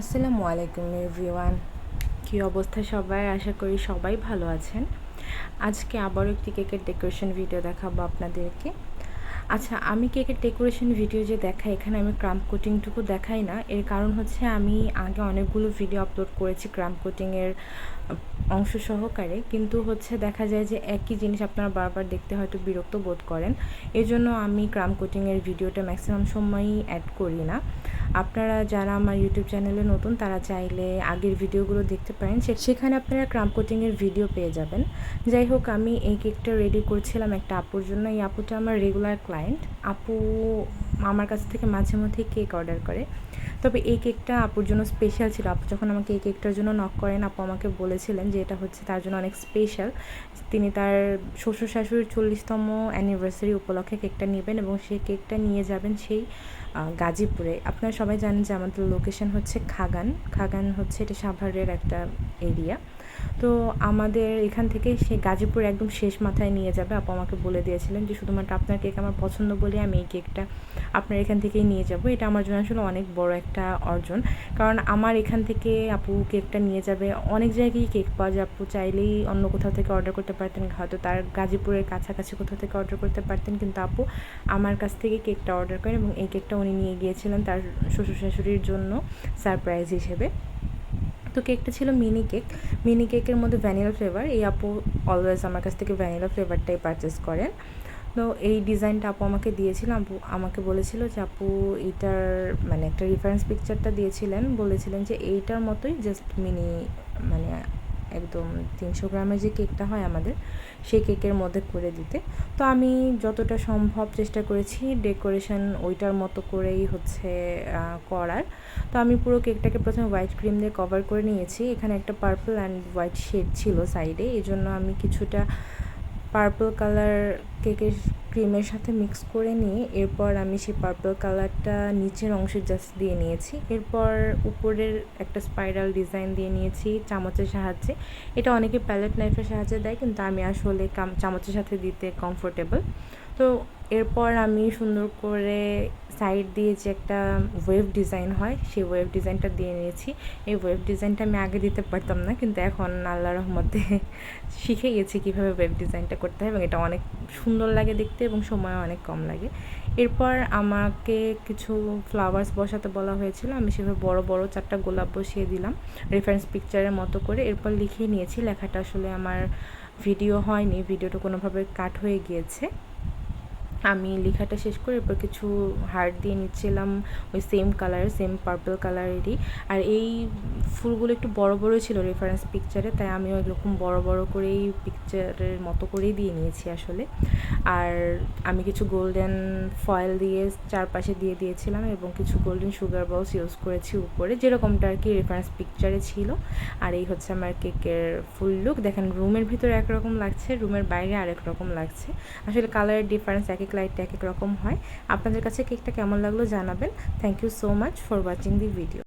আসসালামু আলাইকুম এভরিওয়ান, কী অবস্থা সবাই? আশা করি সবাই ভালো আছেন। আজকে আবারও একটি কেকের ডেকোরেশন ভিডিও দেখাবো আপনাদেরকে। আচ্ছা, আমি কেকের ডেকোরেশন ভিডিও যে দেখাই, এখানে আমি ক্রাম্প কোটিংটুকু দেখাই না। এর কারণ হচ্ছে আমি আগে অনেকগুলো ভিডিও আপলোড করেছি ক্রাম্প কোটিংয়ের অংশ সহকারে, কিন্তু হচ্ছে দেখা যায় যে একই জিনিস আপনারা বারবার দেখতে হয়তো বিরক্ত বোধ করেন। এই জন্য আমি ক্রাম্প কোটিংয়ের ভিডিওটা ম্যাক্সিমাম সময়ই অ্যাড করি না। আপনারা যারা আমার ইউটিউব চ্যানেলে নতুন, তারা চাইলে আগের ভিডিওগুলো দেখতে পারেন, সেখানে আপনারা ক্রাম্প কোটিংয়ের ভিডিও পেয়ে যাবেন। যাই হোক, আমি এই কেকটা রেডি করছিলাম একটা আপুর জন্য। এই আপুটা আমার রেগুলার ক্লায়েন্ট। আপু আমার কাছ থেকে মাঝে মধ্যেই কেক অর্ডার করে, তবে এই কেকটা আপুর জন্য স্পেশাল ছিল। আপু যখন আমাকে এই কেকটার জন্য নক করেন, আপু আমাকে বলেছিলেন যে এটা হচ্ছে তার জন্য অনেক স্পেশাল। তিনি তার শ্বশুর শাশুড়ির 40তম অ্যানিভার্সারি উপলক্ষে কেকটা নেবেন এবং সেই কেকটা নিয়ে যাবেন সেই গাজীপুরে। আপনারা সবাই জানেন যে আমাদের লোকেশন হচ্ছে খাগান হচ্ছে এটা সাভারের একটা এরিয়া। তো আমাদের এখান থেকে সে গাজীপুর একদম শেষ মাথায় নিয়ে যাবে। আপু আমাকে বলে দিয়েছিলেন যে শুধুমাত্র আপনার কেক আমার পছন্দ বলে আমি এই কেকটা আপনার এখান থেকেই নিয়ে যাব। এটা আমার জন্য আসলে অনেক বড় একটা অর্জন, কারণ আমার এখান থেকে আপু কেকটা নিয়ে যাবে। অনেক জায়গায় কেক পাওয়া যায়, আপু চাইলেই অন্য কোথাও থেকে অর্ডার করতে পারতেন, হয়তো তার গাজীপুরের কাছাকাছি কোথাও থেকে অর্ডার করতে পারতেন, কিন্তু আপু আমার কাছ থেকে কেকটা অর্ডার করেন এবং এই কেকটা উনি নিয়ে গিয়েছিলেন তার শ্বশুর শাশুড়ির জন্য সারপ্রাইজ হিসেবে। তো কেকটা ছিল মিনি কেকের মধ্যে ভ্যানিলা ফ্লেভার। এই আপু অলওয়েজ আমার কাছ থেকে ভ্যানিলা ফ্লেভারটাই পারচেস করেন। তো এই ডিজাইনটা আপু আমাকে দিয়েছিলেন। আপু আমাকে বলেছিল যে আপু এইটার মানে একটা রেফারেন্স পিকচারটা দিয়েছিলেন, বলেছিলেন যে এইটার মতোই জাস্ট মিনি, মানে একদম 300 গ্রামের যে কেকটা হয় আমাদের, সেই কেকের মধ্যে করে দিতে। তো আমি যতটা সম্ভব চেষ্টা করেছি ডেকোরেশন ওইটার মতো করেই হচ্ছে করার। তো আমি পুরো কেকটাকে প্রথমে হোয়াইট ক্রিম দিয়ে কভার করে নিয়েছি। এখানে একটা পার্পল অ্যান্ড হোয়াইট শেড ছিল সাইডে, এই জন্য আমি কিছুটা পার্পল কালার কেকের ক্রিমের সাথে মিক্স করে নিয়ে এরপর আমি সেই পার্পল কালারটা নিচের অংশে জাস্ট দিয়ে নিয়েছি। এরপর উপরের একটা স্পাইরাল ডিজাইন দিয়ে নিয়েছি চামচের সাহায্যে। এটা অনেকে প্যালেট নাইফের সাহায্যে দেয়, কিন্তু আমি আসলে চামচের সাথে দিতে কমফোর্টেবল। তো এরপর আমি সুন্দর করে সাইড দিয়ে যে একটা ওয়েভ ডিজাইন হয়, সেই ওয়েভ ডিজাইনটা দিয়ে নিয়েছি। এই ওয়েভ ডিজাইনটা আমি আগে দিতে পারতাম না, কিন্তু এখন আল্লাহর রহমতে শিখে গেছি কীভাবে ওয়েভ ডিজাইনটা করতে হয় এবং এটা অনেক সুন্দর লাগে দেখতে এবং সময়ও অনেক কম লাগে। এরপর আমাকে কিছু ফ্লাওয়ার্স বসাতে বলা হয়েছিল, আমি সেভাবে বড় বড় 4টা গোলাপ বসিয়ে দিলাম রেফারেন্স পিকচারের মতো করে। এরপর লিখিয়ে নিয়েছি। লেখাটা আসলে আমার ভিডিও হয়নি, ভিডিওটা কোনোভাবে কাট হয়ে গিয়েছে। আমি লেখাটা শেষ করে এরপর কিছু হার্ট দিয়ে নিচ্ছিলাম ওই সেম কালার, সেম পার্পল কালারেরই। আর এই ফুলগুলো একটু বড় বড় ছিল রেফারেন্স পিকচারে, তাই আমিও এরকম বড় বড় করেই পিকচারের মতো করেই দিয়ে নিয়েছি আসলে। আর আমি কিছু গোল্ডেন ফয়েল দিয়ে চারপাশে দিয়ে দিয়েছিলাম এবং কিছু গোল্ডেন সুগার বলস ইউজ করেছি উপরে, যেরকমটা আর কি রেফারেন্স পিকচারে ছিল। আর এই হচ্ছে আমার কেকের ফুল লুক। দেখেন, রুমের ভিতরে একরকম লাগছে, রুমের বাইরে আরেক রকম লাগছে। আসলে কালারের ডিফারেন্স এক এক লাইটটা এক এক রকম হয়। আপনাদের কাছে কেকটা কেমন লাগলো জানাবেন। Thank you so much for watching the video.